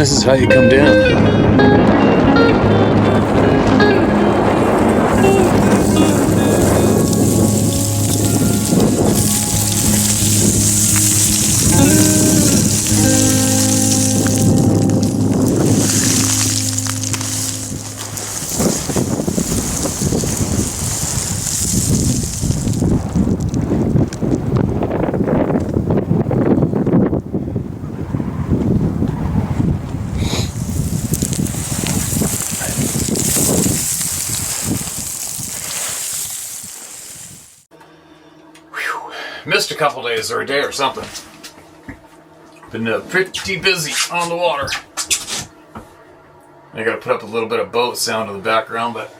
This is how you come down. Missed a couple days or a day or something. Been pretty busy on the water. I gotta put up a little bit of boat sound in the background, but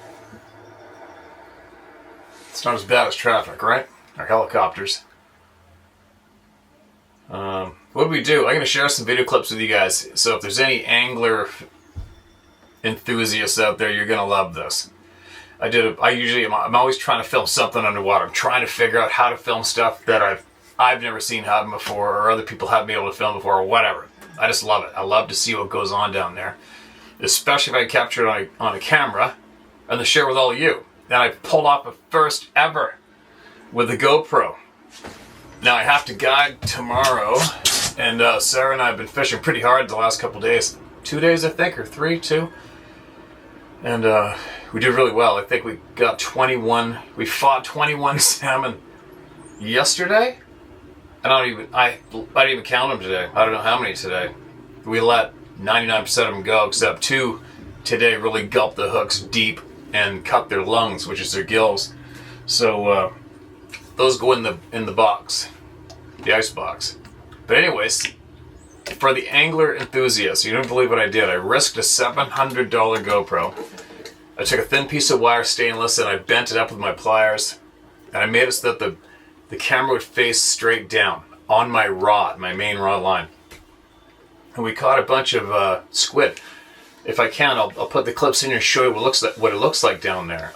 it's not as bad as traffic, right? Or helicopters. What do we do? I'm gonna share some video clips with you guys. So if there's any angler enthusiasts out there, you're gonna love this. I'm always trying to film something underwater. I'm trying to figure out how to film stuff that I've never seen happen before, or other people haven't been able to film before, or whatever. I just love it. I love to see what goes on down there, especially if I capture it on a camera and to share with all of you. And I pulled off a first ever with the GoPro. Now I have to guide tomorrow, and Sarah and I have been fishing pretty hard the last couple days. 2 days, I think, or 3, 2. And we did really well. I think we got 21. We fought 21 salmon yesterday. I didn't even count them today. I don't know how many today. We let 99% of them go, except 2 today really gulped the hooks deep and cut their lungs, which is their gills. So those go in the box, the ice box. But anyways, for the angler enthusiast, you don't believe what I did. I risked a $700 GoPro. I took a thin piece of wire stainless and I bent it up with my pliers, and I made it so that the camera would face straight down on my rod, my main rod line. And we caught a bunch of squid. If I can, I'll put the clips in here and show you what it looks like down there.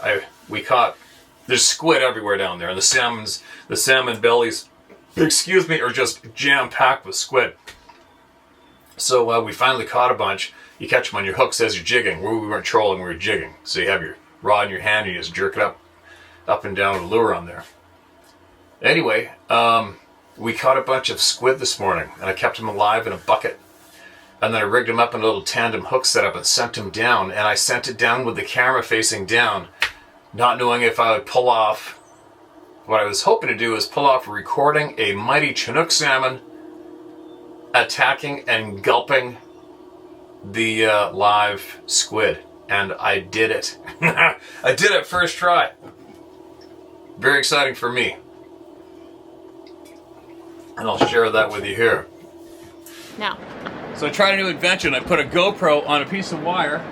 There's squid everywhere down there, and the salmon bellies, are just jam-packed with squid. So we finally caught a bunch. You catch them on your hooks as you're jigging. We weren't trolling, we were jigging. So you have your rod in your hand and you just jerk it up and down with a lure on there. Anyway, we caught a bunch of squid this morning, and I kept them alive in a bucket. And then I rigged them up in a little tandem hook setup and sent them down. And I sent it down with the camera facing down, not knowing if I would pull off. What I was hoping to do is pull off recording a mighty Chinook salmon attacking and gulping the live squid. And I did it. I did it first try. Very exciting for me. And I'll share that with you here. Now. So I tried a new invention. I put a GoPro on a piece of wire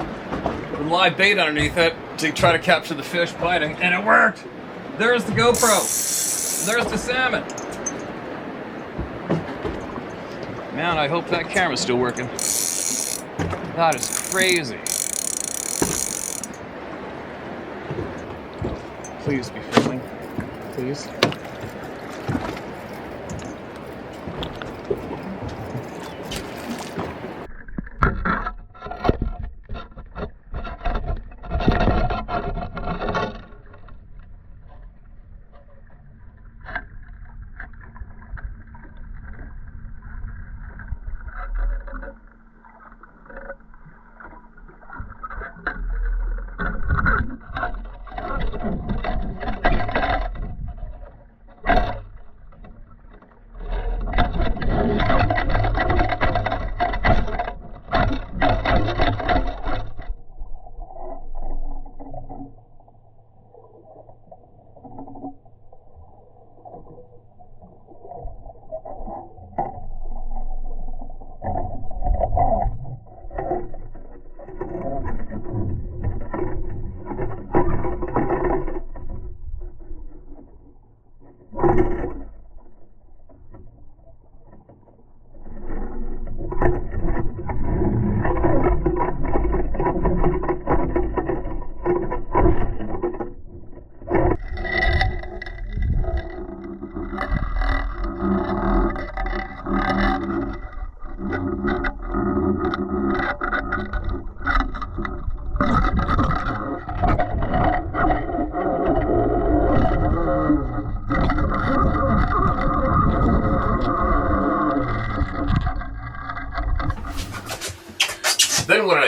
with live bait underneath it to try to capture the fish biting, and it worked. There's the GoPro. There's the salmon. Man, I hope that camera's still working. That is crazy. Please be filming. Please.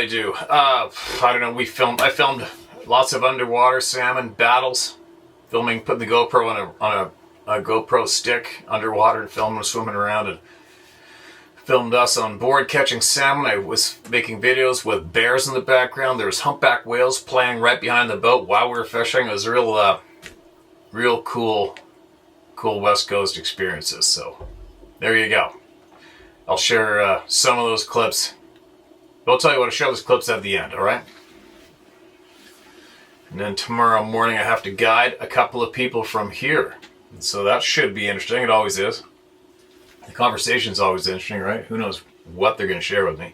do? I don't know. I filmed lots of underwater salmon battles. Putting the GoPro on a GoPro stick underwater and filming them swimming around, and filmed us on board catching salmon. I was making videos with bears in the background. There was humpback whales playing right behind the boat while we were fishing. It was real cool West Coast experiences. So there you go. I'll share some of those clips. I'll tell you what, I'll share those clips at the end, alright? And then tomorrow morning I have to guide a couple of people from here. And so that should be interesting. It always is. The conversation's always interesting, right? Who knows what they're going to share with me.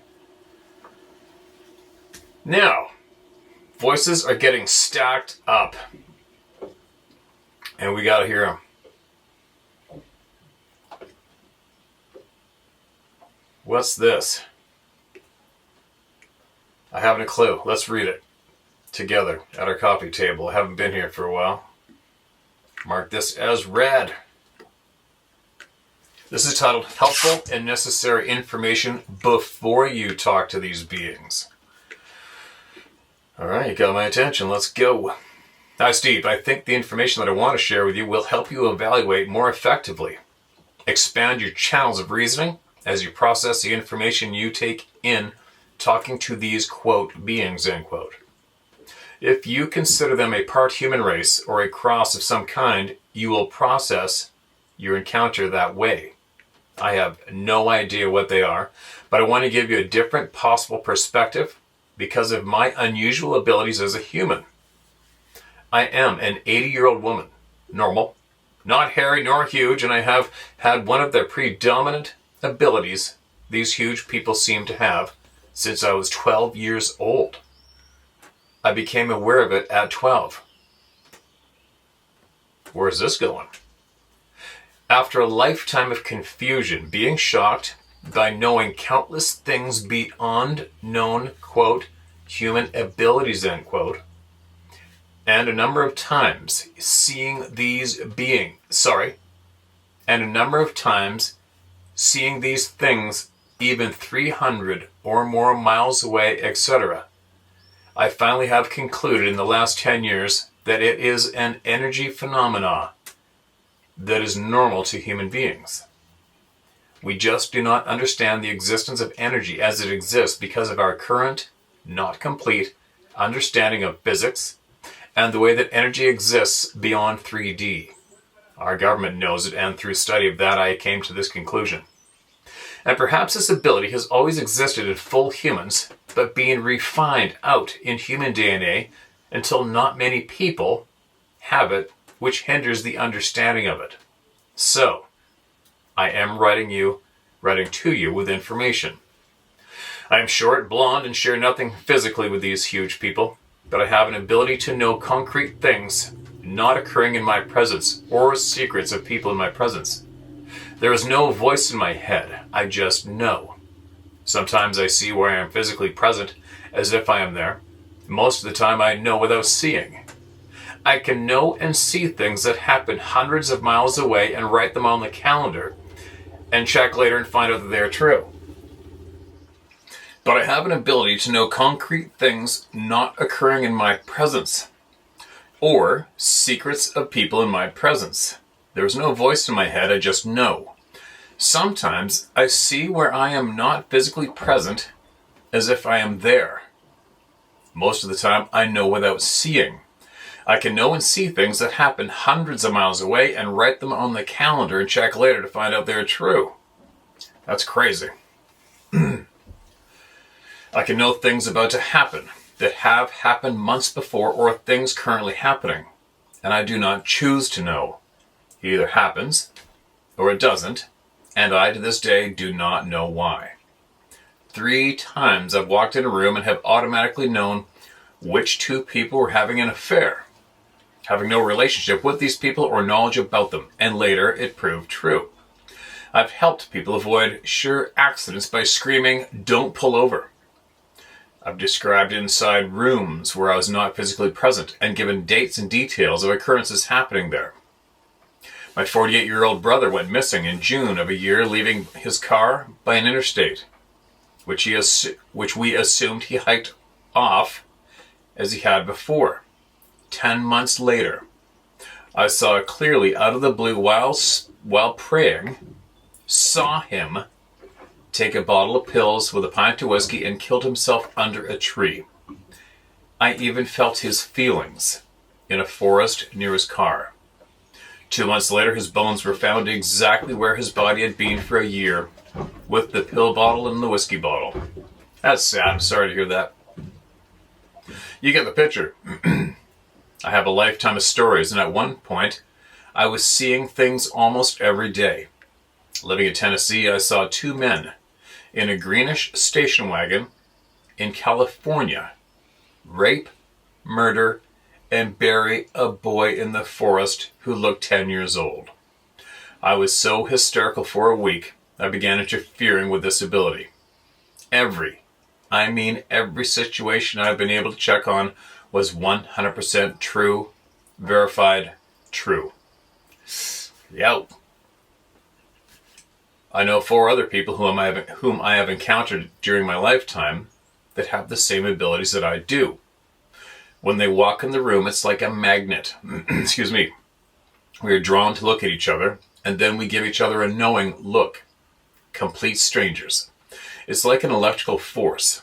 Now, voices are getting stacked up. And we got to hear them. What's this? I haven't a clue. Let's read it together at our coffee table. I haven't been here for a while. Mark this as read. This is titled Helpful and Necessary Information Before You Talk to These Beings. Alright, you got my attention. Let's go. Hi, Steve. I think the information that I want to share with you will help you evaluate more effectively. Expand your channels of reasoning as you process the information you take in talking to these, quote, beings, end quote. If you consider them a part human race or a cross of some kind, you will process your encounter that way. I have no idea what they are, but I want to give you a different possible perspective because of my unusual abilities as a human. I am an 80-year-old woman, normal, not hairy nor huge, and I have had one of the predominant abilities these huge people seem to have since I was 12 years old. I became aware of it at 12. Where's this going? After a lifetime of confusion, being shocked by knowing countless things beyond known, quote, human abilities, end quote, and a number of times seeing these things even 300 or more miles away, etc. I finally have concluded in the last 10 years that it is an energy phenomena that is normal to human beings. We just do not understand the existence of energy as it exists because of our current, not complete, understanding of physics and the way that energy exists beyond 3D. Our government knows it, and through study of that I came to this conclusion. And perhaps this ability has always existed in full humans, but being refined out in human DNA until not many people have it, which hinders the understanding of it. So, I am writing to you with information. I am short, blonde, and share nothing physically with these huge people, but I have an ability to know concrete things not occurring in my presence or secrets of people in my presence. There is no voice in my head, I just know. Sometimes I see where I am physically present, as if I am there. Most of the time I know without seeing. I can know and see things that happen hundreds of miles away and write them on the calendar, and check later and find out that they are true. But I have an ability to know concrete things not occurring in my presence, or secrets of people in my presence. There is no voice in my head, I just know. Sometimes I see where I am not physically present, as if I am there. Most of the time I know without seeing. I can know and see things that happen hundreds of miles away and write them on the calendar and check later to find out they're true. That's crazy. I can know things about to happen that have happened months before or things currently happening, and I do not choose to know. It either happens or it doesn't, and I to this day do not know why. 3 times I've walked in a room and have automatically known which 2 people were having an affair, having no relationship with these people or knowledge about them, and later it proved true. I've helped people avoid sure accidents by screaming, "Don't pull over." I've described inside rooms where I was not physically present and given dates and details of occurrences happening there. My 48-year-old brother went missing in June of a year, leaving his car by an interstate. which we assumed he hiked off as he had before. 10 months later, I saw clearly out of the blue while praying, saw him take a bottle of pills with a pint of whiskey and killed himself under a tree. I even felt his feelings in a forest near his car. 2 months later, his bones were found exactly where his body had been for a year, with the pill bottle and the whiskey bottle. That's sad. I'm sorry to hear that. You get the picture. I have a lifetime of stories, and at one point, I was seeing things almost every day. Living in Tennessee, I saw 2 men in a greenish station wagon in California rape, murder, and bury a boy in the forest who looked 10 years old. I was so hysterical for a week, I began interfering with this ability. Every situation I've been able to check on was 100% true, verified, true. Yow. I know 4 other people whom I have encountered during my lifetime that have the same abilities that I do. When they walk in the room, it's like a magnet. Excuse me. We are drawn to look at each other, and then we give each other a knowing look. Complete strangers. It's like an electrical force.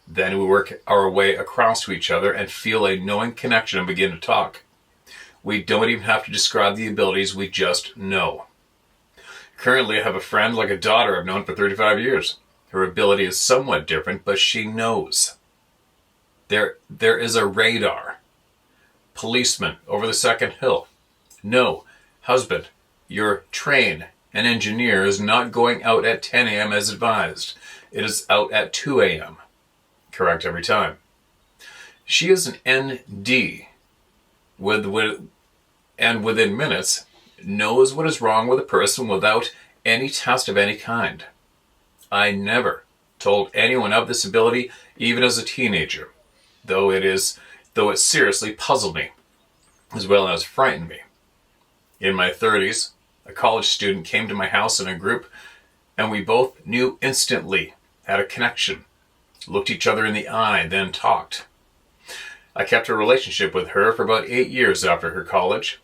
Then we work our way across to each other and feel a knowing connection and begin to talk. We don't even have to describe the abilities, we just know. Currently, I have a friend like a daughter I've known for 35 years. Her ability is somewhat different, but she knows. There is a radar. Policeman over the second hill. No, husband, your train and engineer is not going out at 10 a.m. as advised. It is out at 2 a.m. Correct every time. She is an ND and within minutes knows what is wrong with a person without any test of any kind. I never told anyone of this ability, even as a teenager, though it seriously puzzled me, as well as frightened me. In my 30s, a college student came to my house in a group, and we both knew instantly, had a connection, looked each other in the eye, then talked. I kept a relationship with her for about 8 years after her college.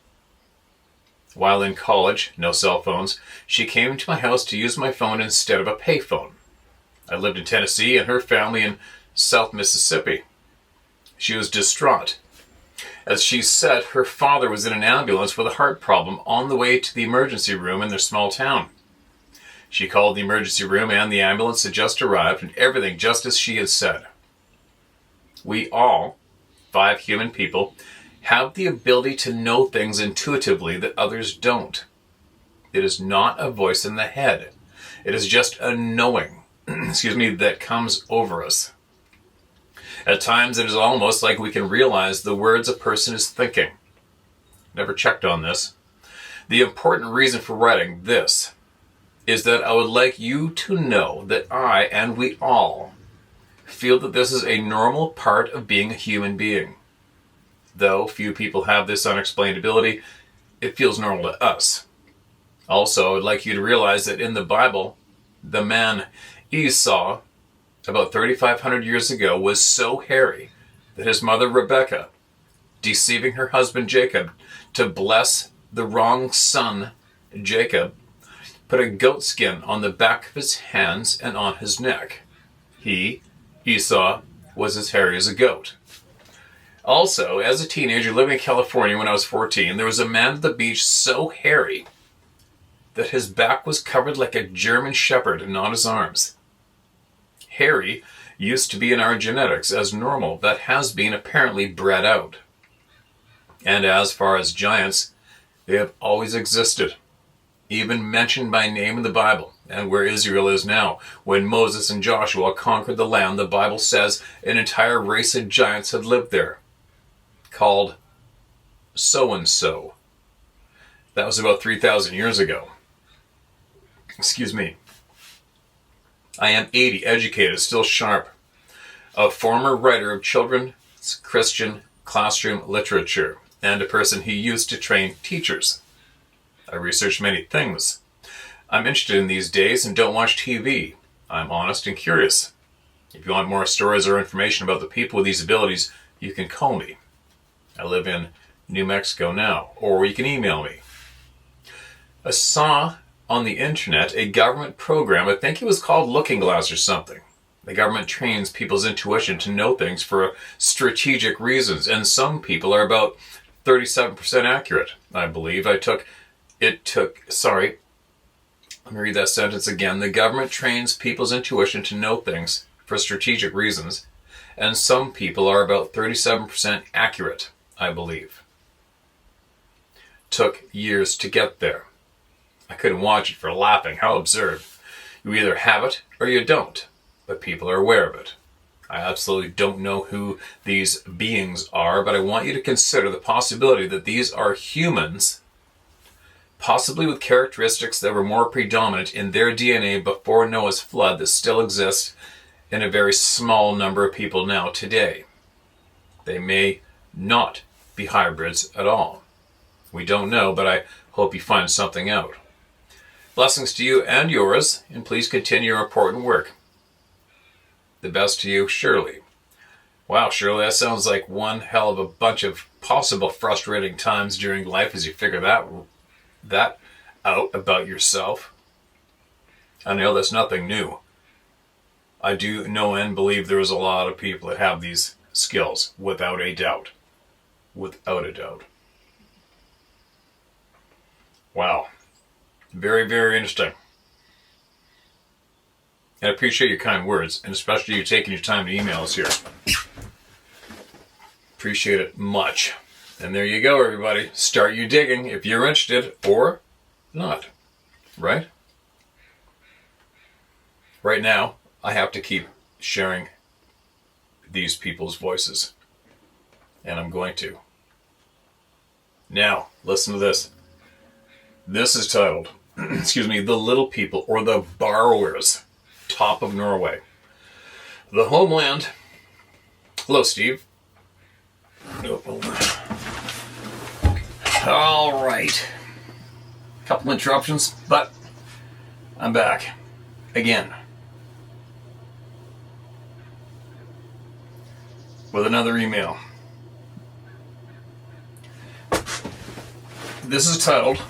While in college, no cell phones, she came to my house to use my phone instead of a payphone. I lived in Tennessee and her family in South Mississippi. She was distraught. As she said, her father was in an ambulance with a heart problem on the way to the emergency room in their small town. She called the emergency room and the ambulance had just arrived and everything just as she had said. We all, 5 human people, have the ability to know things intuitively that others don't. It is not a voice in the head. It is just a knowing, that comes over us. At times it is almost like we can realize the words a person is thinking. Never checked on this. The important reason for writing this is that I would like you to know that I, and we all, feel that this is a normal part of being a human being. Though few people have this unexplained ability, it feels normal to us. Also, I'd like you to realize that in the Bible, the man Esau, about 3,500 years ago, was so hairy that his mother Rebekah, deceiving her husband Jacob to bless the wrong son Jacob, put a goat skin on the back of his hands and on his neck. He, Esau, was as hairy as a goat. Also, as a teenager living in California when I was 14, there was a man at the beach so hairy that his back was covered like a German shepherd and not his arms. Hairy used to be in our genetics as normal, that has been apparently bred out. And as far as giants, they have always existed, even mentioned by name in the Bible. And where Israel is now, when Moses and Joshua conquered the land, the Bible says an entire race of giants had lived there, called so-and-so. That was about 3,000 years ago. Excuse me. I am 80, educated, still sharp. A former writer of children's Christian classroom literature, and a person who used to train teachers. I research many things. I'm interested in these days and don't watch TV. I'm honest and curious. If you want more stories or information about the people with these abilities, you can call me. I live in New Mexico now, or you can email me. I saw on the internet a government program, I think it was called Looking Glass or something. The government trains people's intuition to know things for strategic reasons, and some people are about 37% accurate, I believe. Let me read that sentence again. The government trains people's intuition to know things for strategic reasons, and some people are about 37% accurate, I believe. Took years to get there. I couldn't watch it for laughing. How absurd. You either have it or you don't, but people are aware of it. I absolutely don't know who these beings are, but I want you to consider the possibility that these are humans, possibly with characteristics that were more predominant in their DNA before Noah's flood that still exist in a very small number of people now today. They may not be hybrids at all. We don't know, but I hope you find something out. Blessings to you and yours, and please continue your important work. The best to you, Shirley. Wow, Shirley, that sounds like one hell of a bunch of possible frustrating times during life as you figure that out about yourself. I know that's nothing new. I do know and believe there's a lot of people that have these skills, without a doubt. Without a doubt. Wow. Very, very interesting. And I appreciate your kind words, and especially you taking your time to email us here. Appreciate it much. And there you go, everybody. Start your digging if you're interested or not. Right? Right now, I have to keep sharing these people's voices. And I'm going to. Now, listen to this. This is titled, The Little People, or the Borrowers, top of Norway. The homeland. Hello, Steve. All right. Couple interruptions, but I'm back again with another email. This is titled,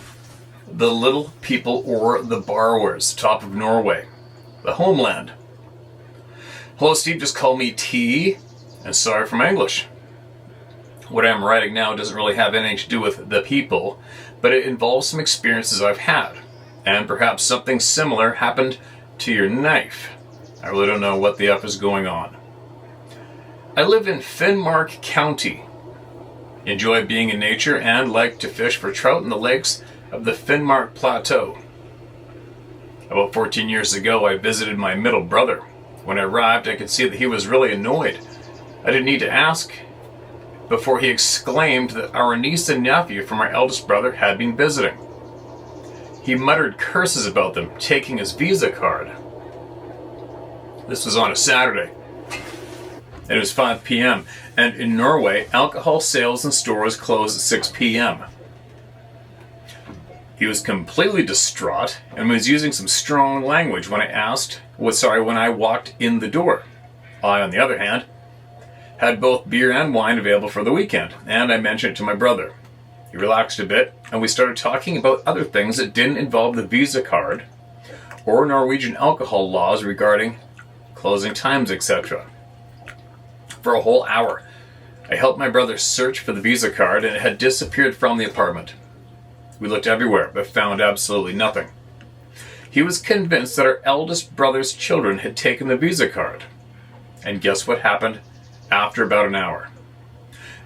The Little People or the Borrowers, top of Norway, the homeland. Hello, Steve, just call me T, and sorry for my English. What I'm writing now doesn't really have anything to do with the people, but it involves some experiences I've had, and perhaps something similar happened to your knife. I really don't know what the F is going on. I live in Finnmark County. Enjoy being in nature and like to fish for trout in the lakes of the Finnmark Plateau. About 14 years ago, I visited my middle brother. When I arrived, I could see that he was really annoyed. I didn't need to ask before he exclaimed that our niece and nephew from our eldest brother had been visiting. He muttered curses about them taking his Visa card. This was on a Saturday. It was 5 p.m., and in Norway, alcohol sales in stores close at 6 p.m. He was completely distraught and was using some strong language when I walked in the door. I, on the other hand, had both beer and wine available for the weekend, and I mentioned it to my brother. He relaxed a bit, and we started talking about other things that didn't involve the Visa card or Norwegian alcohol laws regarding closing times, etc. For a whole hour, I helped my brother search for the Visa card, and it had disappeared from the apartment. We looked everywhere, but found absolutely nothing. He was convinced that our eldest brother's children had taken the Visa card. And guess what happened after about an hour?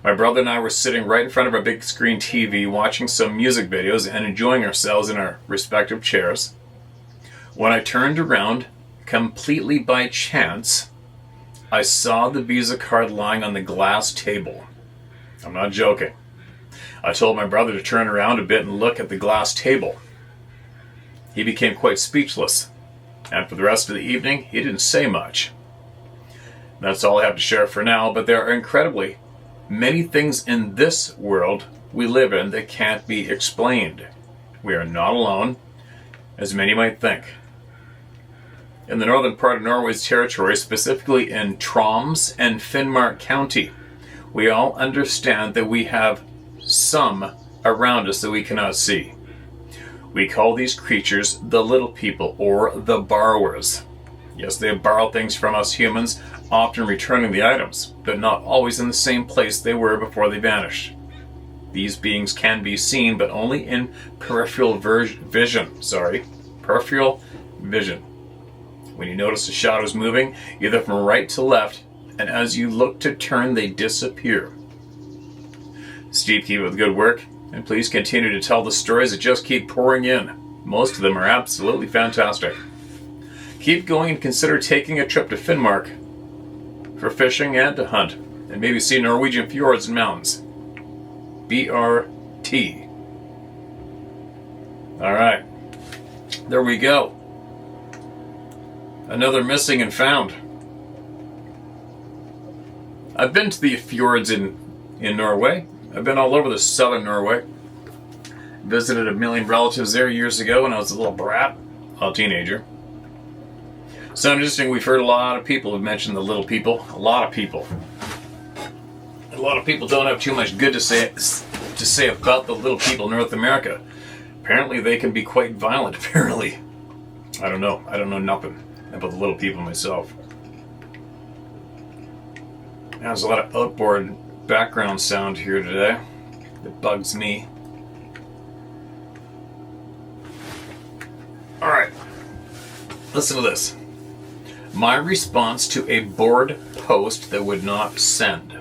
My brother and I were sitting right in front of our big screen TV watching some music videos and enjoying ourselves in our respective chairs. When I turned around, completely by chance, I saw the Visa card lying on the glass table. I'm not joking. I told my brother to turn around a bit and look at the glass table. He became quite speechless, and for the rest of the evening, he didn't say much. That's all I have to share for now, but there are incredibly many things in this world we live in that can't be explained. We are not alone, as many might think. in the northern part of Norway's territory, specifically in Troms and Finnmark County. We all understand that we have some around us that we cannot see. We call these creatures the little people, or the borrowers. Yes, they borrow things from us humans, often returning the items, but not always in the same place they were before they vanished. These beings can be seen, but only in peripheral vision. Peripheral vision. When you notice the shadows moving, either from right to left, and as you look to turn, they disappear. Steve, keep up the good work, and please continue to tell the stories that just keep pouring in. Most of them are absolutely fantastic. Keep going and consider taking a trip to Finnmark for fishing and to hunt, and maybe see Norwegian fjords and mountains. BRT. Alright, there we go. Another missing and found. I've been to the fjords in Norway. I've been all over the southern Norway. Visited a million relatives there years ago when I was a little brat, a teenager. So interesting, we've heard a lot of people have mentioned the little people. A lot of people. A lot of people don't have too much good to say about the little people in North America. Apparently they can be quite violent, apparently. I don't know. I don't know nothing about the little people myself. There's a lot of outboard background sound here today that bugs me. Alright, listen to this. My response to a bored post that would not send.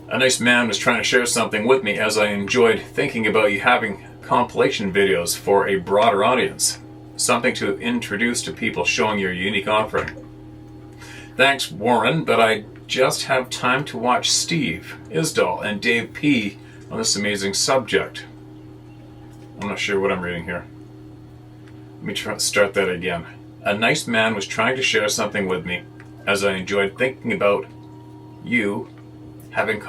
A nice man was trying to share something with me as I enjoyed thinking about you having compilation videos for a broader audience. Something to introduce to people showing your unique offering. Thanks, Warren, but I just have time to watch Steve Isdall and Dave P. on this amazing subject. I'm not sure what I'm reading here. Let me start that again. A nice man was trying to share something with me as I enjoyed thinking about you having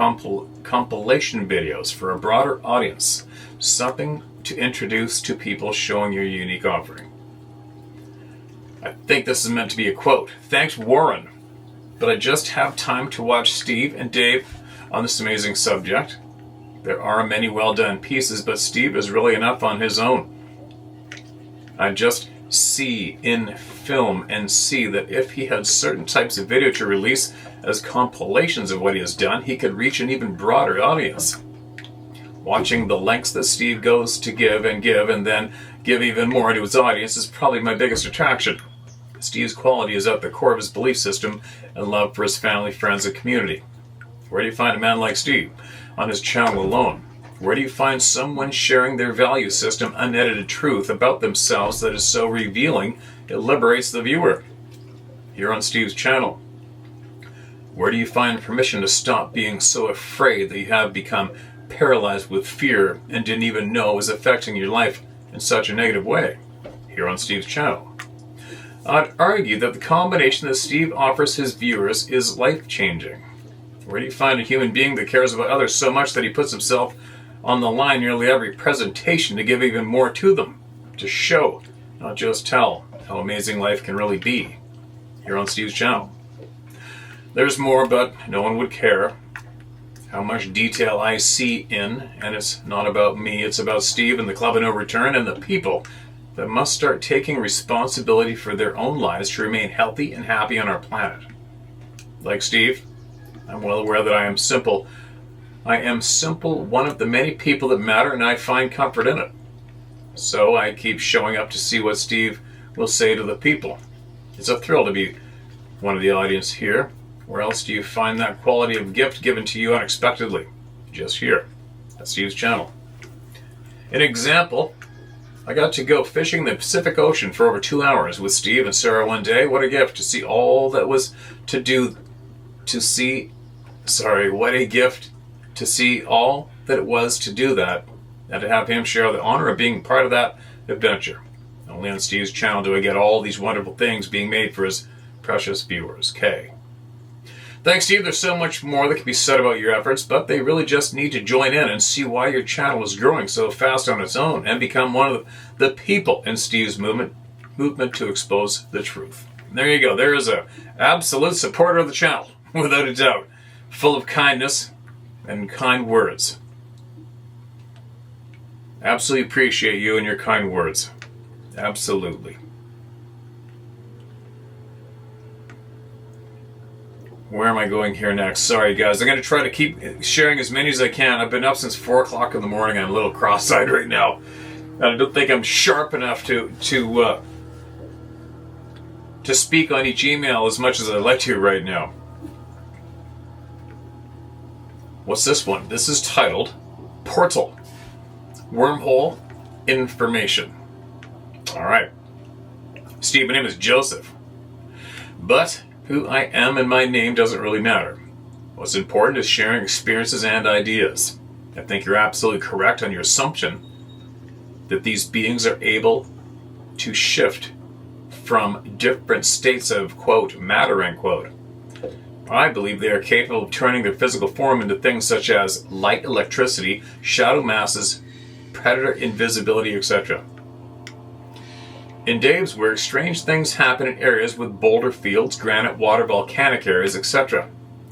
compilation videos for a broader audience. Something to introduce to people showing your unique offering. I think this is meant to be a quote. Thanks, Warren, but I just have time to watch Steve and Dave on this amazing subject. There are many well-done pieces, but Steve is really enough on his own. I just see in film and see that if he had certain types of video to release as compilations of what he has done, he could reach an even broader audience. Watching the lengths that Steve goes to give and then give even more to his audience is probably my biggest attraction. Steve's quality is at the core of his belief system and love for his family, friends, and community. Where do you find a man like Steve? On his channel alone. Where do you find someone sharing their value system, unedited truth about themselves that is so revealing it liberates the viewer? Here on Steve's channel. Where do you find permission to stop being so afraid that you have become paralyzed with fear and didn't even know it was affecting your life in such a negative way? Here on Steve's channel. I'd argue that the combination that Steve offers his viewers is life-changing. Where do you find a human being that cares about others so much that he puts himself on the line nearly every presentation to give even more to them? To show, not just tell, how amazing life can really be. Here on Steve's channel. There's more, but no one would care how much detail I see in, and it's not about me, it's about Steve and the Club of No Return and the people that must start taking responsibility for their own lives to remain healthy and happy on our planet. Like Steve, I'm well aware that I am simple, one of the many people that matter, and I find comfort in it. So I keep showing up to see what Steve will say to the people. It's a thrill to be one of the audience here. Where else do you find that quality of gift given to you unexpectedly? Just here, at Steve's channel. An example, I got to go fishing the Pacific Ocean for over 2 hours with Steve and Sarah one day. What a gift to see all that was what a gift to see all that it was to do that, and to have him share the honor of being part of that adventure. Only on Steve's channel do I get all these wonderful things being made for his precious viewers. K. Thanks, Steve. There's so much more that can be said about your efforts, but they really just need to join in and see why your channel is growing so fast on its own and become one of the people in Steve's movement movement to expose the truth. And there you go. There is a absolute supporter of the channel, without a doubt. Full of kindness and kind words. Absolutely appreciate you and your kind words. Absolutely. Where am I going here next? Sorry, guys. I'm going to try to keep sharing as many as I can. I've been up since 4 o'clock in the morning. I'm a little cross-eyed right now. I don't think I'm sharp enough to speak on each email as much as I'd like to right now. What's this one? This is titled Portal. Wormhole Information. All right. Steve, my name is Joseph. But who I am and my name doesn't really matter. What's important is sharing experiences and ideas. I think you're absolutely correct on your assumption that these beings are able to shift from different states of, quote, matter, end quote. I believe they are capable of turning their physical form into things such as light, electricity, shadow masses, predator invisibility, etc. In Dave's work, strange things happen in areas with boulder fields, granite, water, volcanic areas, etc.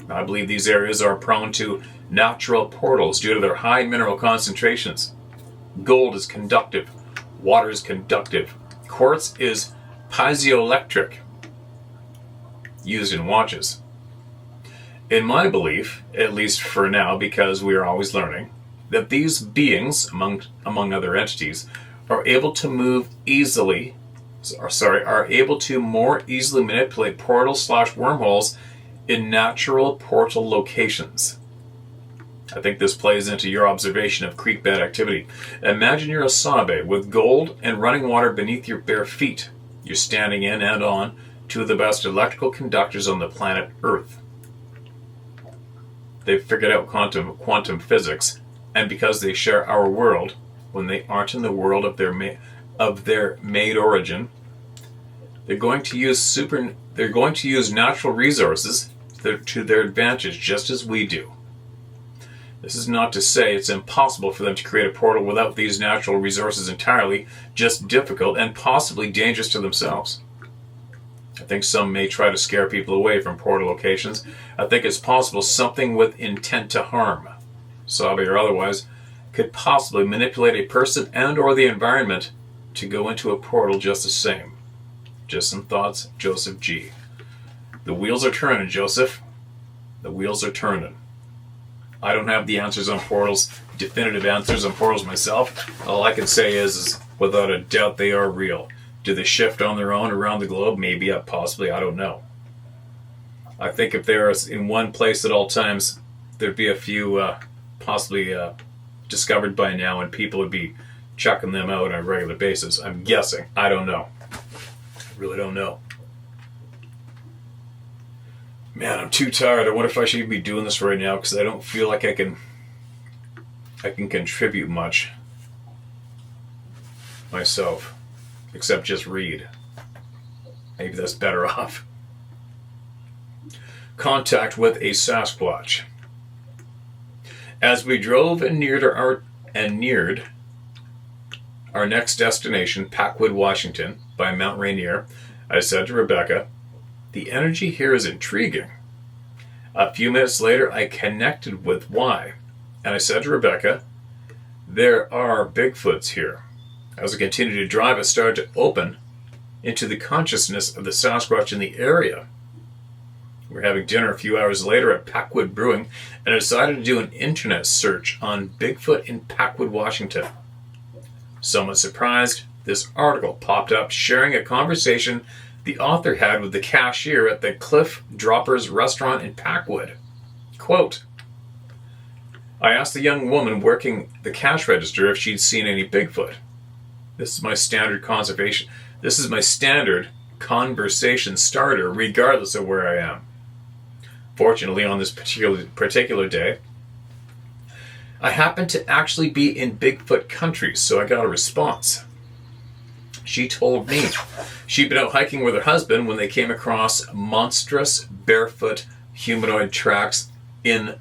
I believe these areas are prone to natural portals due to their high mineral concentrations. Gold is conductive. Water is conductive. Quartz is piezoelectric, used in watches. In my belief, at least for now, because we are always learning, that these beings, among other entities, are able to more easily manipulate portals/wormholes in natural portal locations. I think this plays into your observation of creek bed activity. Imagine you're a sabe with gold and running water beneath your bare feet. You're standing in and on two of the best electrical conductors on the planet Earth. They've figured out quantum physics, and because they share our world, when they aren't in the world of their made origin, they're going to use natural resources to their advantage, just as we do. This is not to say it's impossible for them to create a portal without these natural resources entirely, just difficult and possibly dangerous to themselves. I think some may try to scare people away from portal locations. I think it's possible something with intent to harm, Sabi or otherwise, could possibly manipulate a person and or the environment to go into a portal just the same. Just some thoughts, Joseph G. The wheels are turning, Joseph. The wheels are turning. I don't have the answers on portals, definitive answers on portals myself. All I can say is without a doubt they are real. Do they shift on their own around the globe? Maybe, possibly, I don't know. I think if they're in one place at all times, there'd be a few possibly discovered by now, and people would be checking them out on a regular basis. I'm guessing. I don't know. I really don't know. Man, I'm too tired. I wonder if I should even be doing this right now, because I don't feel like I can contribute much myself, except just read. Maybe that's better off. Contact with a Sasquatch. As we drove and neared our next destination, Packwood, Washington, by Mount Rainier, I said to Rebecca, "The energy here is intriguing." A few minutes later, I connected with why, and I said to Rebecca, "There are Bigfoots here." As I continued to drive, I started to open into the consciousness of the Sasquatch in the area. We were having dinner a few hours later at Packwood Brewing, and I decided to do an internet search on Bigfoot in Packwood, Washington. Somewhat surprised, this article popped up sharing a conversation the author had with the cashier at the Cliff Droppers restaurant in Packwood. Quote, "I asked the young woman working the cash register if she'd seen any Bigfoot. This is my standard conversation starter regardless of where I am. Fortunately, on this particular day, I happened to actually be in Bigfoot country, so I got a response. She told me she'd been out hiking with her husband when they came across monstrous barefoot humanoid tracks in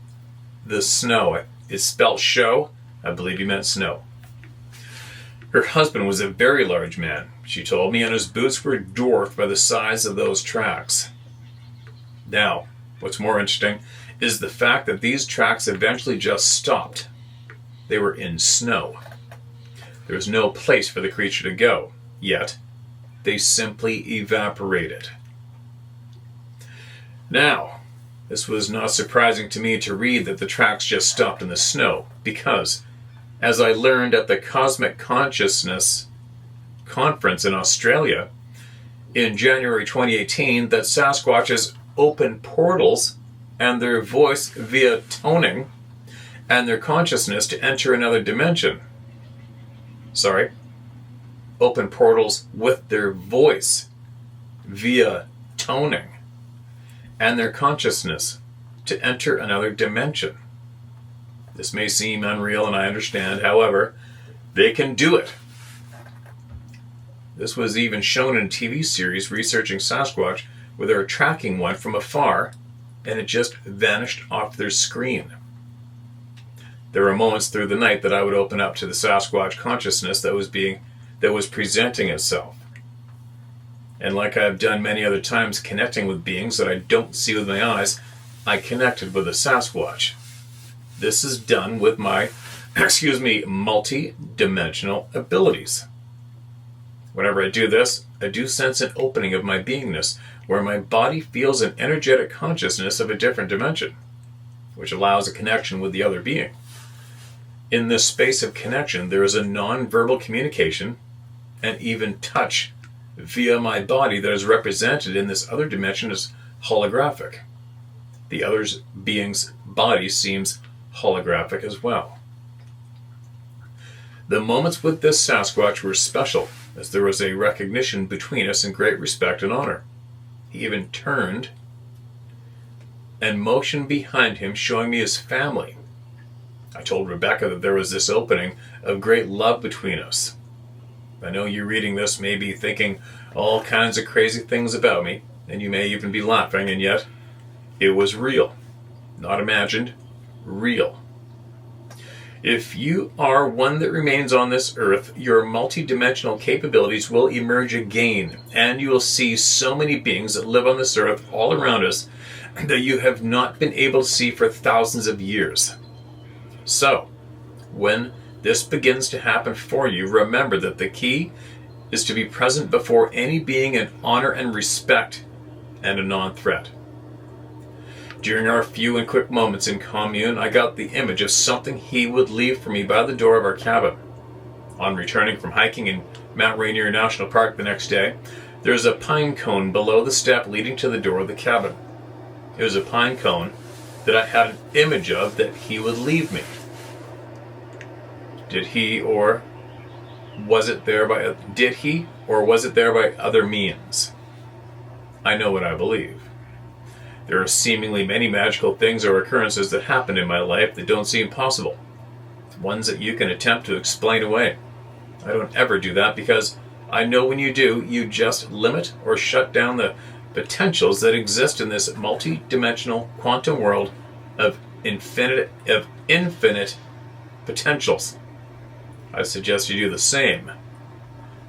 the snow. It's spelled show. I believe he meant snow. Her husband was a very large man. she told me, and his boots were dwarfed by the size of those tracks. Now, what's more interesting is the fact that these tracks eventually just stopped. They were in snow. There was no place for the creature to go, yet they simply evaporated. Now, this was not surprising to me to read that the tracks just stopped in the snow, because, as I learned at the Cosmic Consciousness Conference in Australia in January 2018, that Sasquatches open portals and their voice via toning and their consciousness to enter another dimension. Open portals with their voice via toning and their consciousness to enter another dimension. This may seem unreal, and I understand. However, they can do it. This was even shown in a TV series researching Sasquatch, where they were tracking one from afar, and it just vanished off their screen. There were moments through the night that I would open up to the Sasquatch consciousness that was presenting itself. And like I've done many other times connecting with beings that I don't see with my eyes, I connected with a Sasquatch. This is done with my, multi-dimensional abilities. Whenever I do this, I do sense an opening of my beingness, where my body feels an energetic consciousness of a different dimension, which allows a connection with the other being. In this space of connection, there is a non-verbal communication and even touch via my body that is represented in this other dimension as holographic. The other being's body seems holographic as well. The moments with this Sasquatch were special, as there was a recognition between us and great respect and honor. He even turned and motioned behind him, showing me his family. I told Rebecca that there was this opening of great love between us. I know you reading this may be thinking all kinds of crazy things about me, and you may even be laughing, and yet it was real. Not imagined, real. If you are one that remains on this earth, your multidimensional capabilities will emerge again, and you will see so many beings that live on this earth all around us that you have not been able to see for thousands of years. So, when this begins to happen for you, remember that the key is to be present before any being in honor and respect and a non-threat. During our few and quick moments in commune, I got the image of something he would leave for me by the door of our cabin. On returning from hiking in Mount Rainier National Park the next day, there is a pine cone below the step leading to the door of the cabin. It was a pine cone that I had an image of that he would leave me. Did he or was it there by other means? I know what I believe. There are seemingly many magical things or occurrences that happen in my life that don't seem possible. Ones that you can attempt to explain away. I don't ever do that because I know when you do, you just limit or shut down the potentials that exist in this multi-dimensional quantum world of infinite potentials. I suggest you do the same.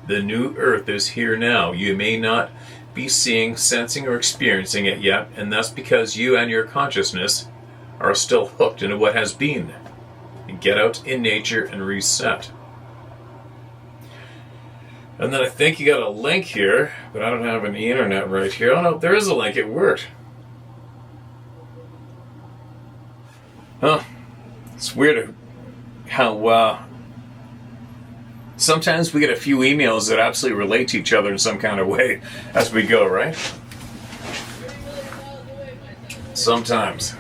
The new Earth is here now. You may not be seeing, sensing, or experiencing it yet, and that's because you and your consciousness are still hooked into what has been. Get out in nature and reset. And then I think you got a link here, but I don't have an internet right here. Oh no, there is a link. It worked. Huh. It's weird how sometimes we get a few emails that absolutely relate to each other in some kind of way as we go, right? Sometimes.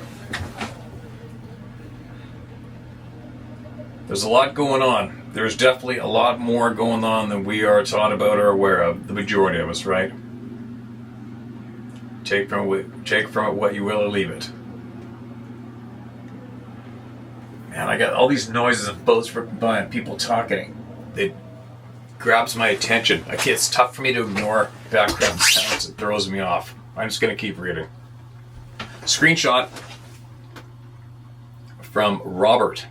There's a lot going on. There's definitely a lot more going on than we are taught about or aware of, the majority of us, right? Take from it what you will or leave it. Man, I got all these noises of boats by and people talking. It grabs my attention. It's tough for me to ignore background sounds. It throws me off. I'm just going to keep reading. Screenshot from Robert.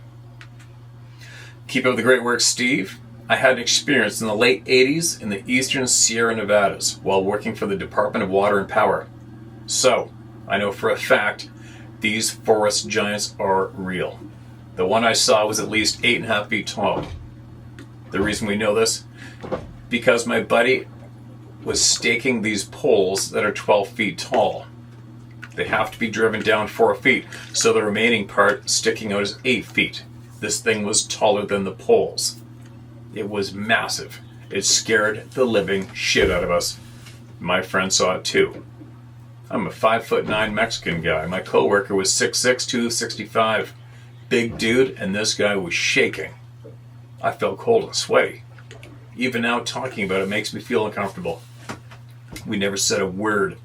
Keep up the great work, Steve. I had an experience in the late 80s in the eastern Sierra Nevadas while working for the Department of Water and Power. So, I know for a fact these forest giants are real. The one I saw was at least 8.5 feet tall. The reason we know this, because my buddy was staking these poles that are 12 feet tall. They have to be driven down 4 feet, so the remaining part sticking out is 8 feet. This thing was taller than the poles. It was massive. It scared the living shit out of us. My friend saw it too. I'm a 5'9" Mexican guy. My coworker was 6'6", 265. Big dude, and this guy was shaking. I felt cold and sweaty. Even now talking about it makes me feel uncomfortable. We never said a word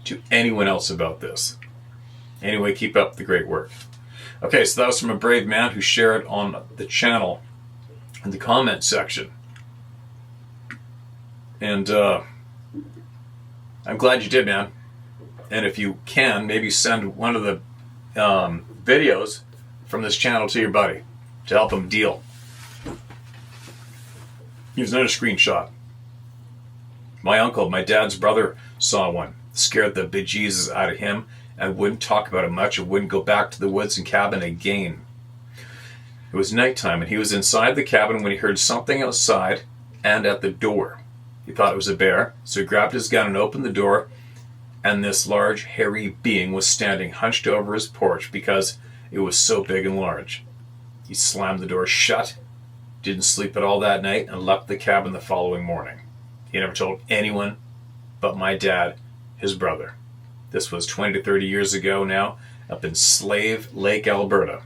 to anyone else about this. Anyway, keep up the great work. Okay, so that was from a brave man who shared it on the channel in the comment section. And I'm glad you did, man. And if you can, maybe send one of the videos from this channel to your buddy to help him deal. Here's another screenshot. My uncle, my dad's brother, saw one. Scared the bejesus out of him and wouldn't talk about it much and wouldn't go back to the woods and cabin again. It was nighttime and he was inside the cabin when he heard something outside and at the door. He thought it was a bear, so he grabbed his gun and opened the door, and this large, hairy being was standing hunched over his porch because it was so big and large. He slammed the door shut, didn't sleep at all that night, and left the cabin the following morning. He never told anyone but my dad, his brother. This was 20 to 30 years ago now, up in Slave Lake, Alberta.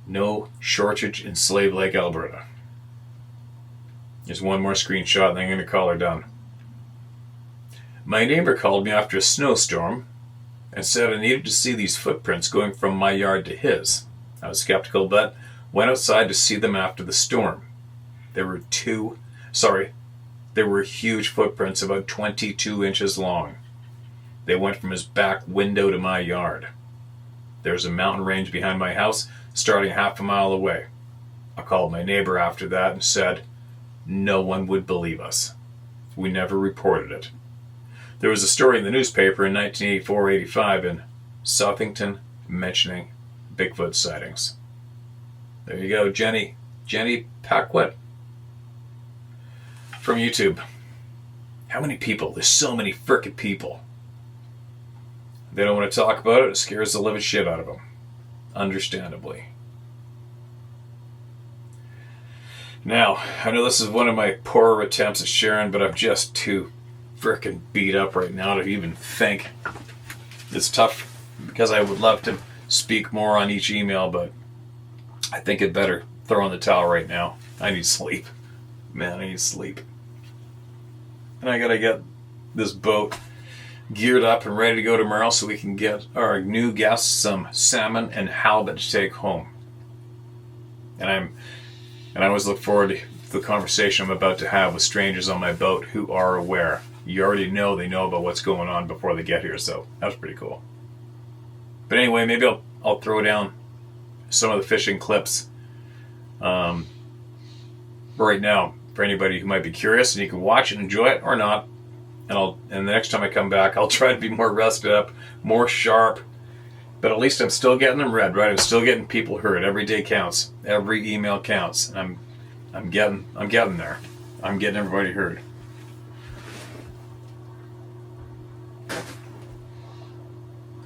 No shortage in Slave Lake, Alberta. Here's one more screenshot and then I'm going to call her done. My neighbor called me after a snowstorm and said I needed to see these footprints going from my yard to his. I was skeptical, but went outside to see them after the storm. There were huge footprints about 22 inches long. They went from his back window to my yard. There's a mountain range behind my house starting half a mile away. I called my neighbor after that and said no one would believe us. We never reported it. There was a story in the newspaper in 1984-85 in Southington mentioning Bigfoot sightings. There you go, Jenny Paquette from YouTube. How many people? There's so many frickin' people. They don't want to talk about it. It scares the living shit out of them. Understandably. Now, I know this is one of my poorer attempts at sharing, but I'm just too frickin' beat up right now to even think. It's tough because I would love to speak more on each email, but I think I'd better throw in the towel right now. I need sleep. Man, I need sleep. And I gotta get this boat geared up and ready to go tomorrow so we can get our new guests some salmon and halibut to take home. And I always look forward to the conversation I'm about to have with strangers on my boat who are aware. You already know they know about what's going on before they get here, so that was pretty cool. But anyway, maybe I'll throw down some of the fishing clips right now for anybody who might be curious, and you can watch and enjoy it or not. And the next time I come back, I'll try to be more rested up, more sharp. But at least I'm still getting them read, right? I'm still getting people heard. Every day counts. Every email counts. I'm getting there. I'm getting everybody heard.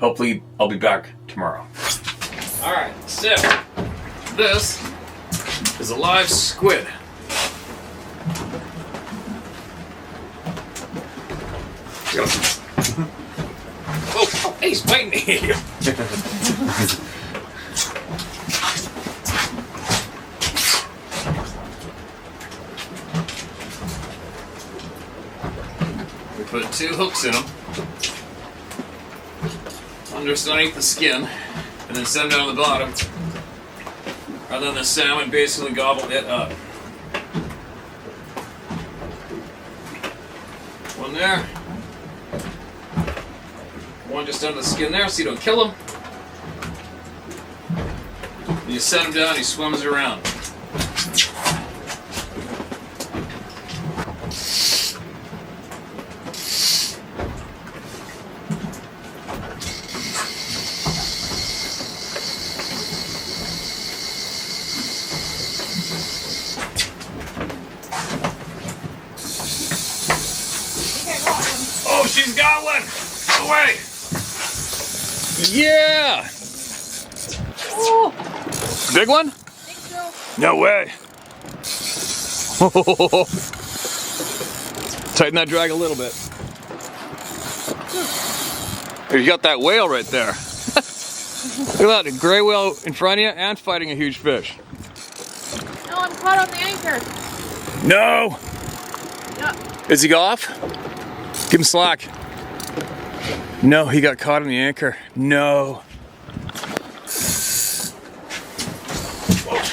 Hopefully, I'll be back tomorrow. All right, so this is a live squid. Oh, hey, he's biting me. We put 2 hooks in them underneath the skin and then set them down on the bottom. And then the salmon basically gobbled it up. One there. One just under the skin there so you don't kill him. And you set him down, he swims around. way! Yeah! Oh, Big one? I think so. No way. Tighten that drag a little bit. You got that whale right there. Look at that, a gray whale in front of you and fighting a huge fish. No, I'm caught on the anchor. No! Yeah. Is he off? Give him slack. No, he got caught on the anchor. No.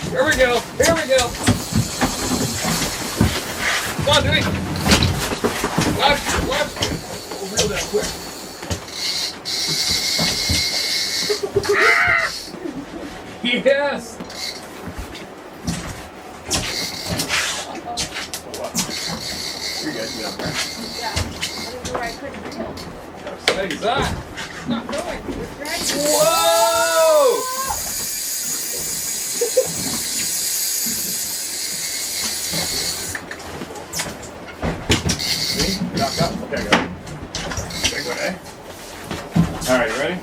Here we go. Here we go. Come on, Dewey. Left. We'll reel that quick. Yes. You guys down there. Yeah. I didn't know where I couldn't reel. How big is that? It's not going. It's dragging. Whoa! See? Knocked up. Okay, go. Big one, eh? All right, you ready?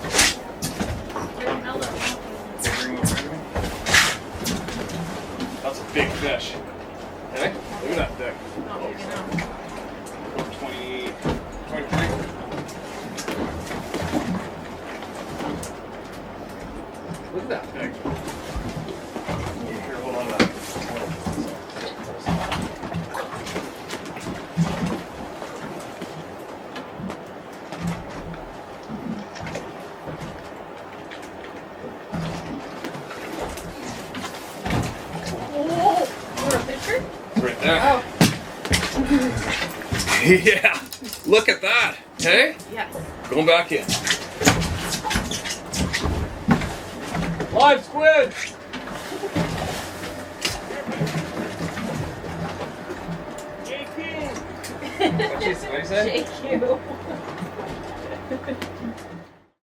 That's a big fish. Okay? Look at that thing. Not big enough. 20, 23. Look at that thing. Here, hold on to that. Right there. Oh. Yeah. Look at that. Hey? Yes. Going back in. Live squid. JQ. What'd you say? JQ.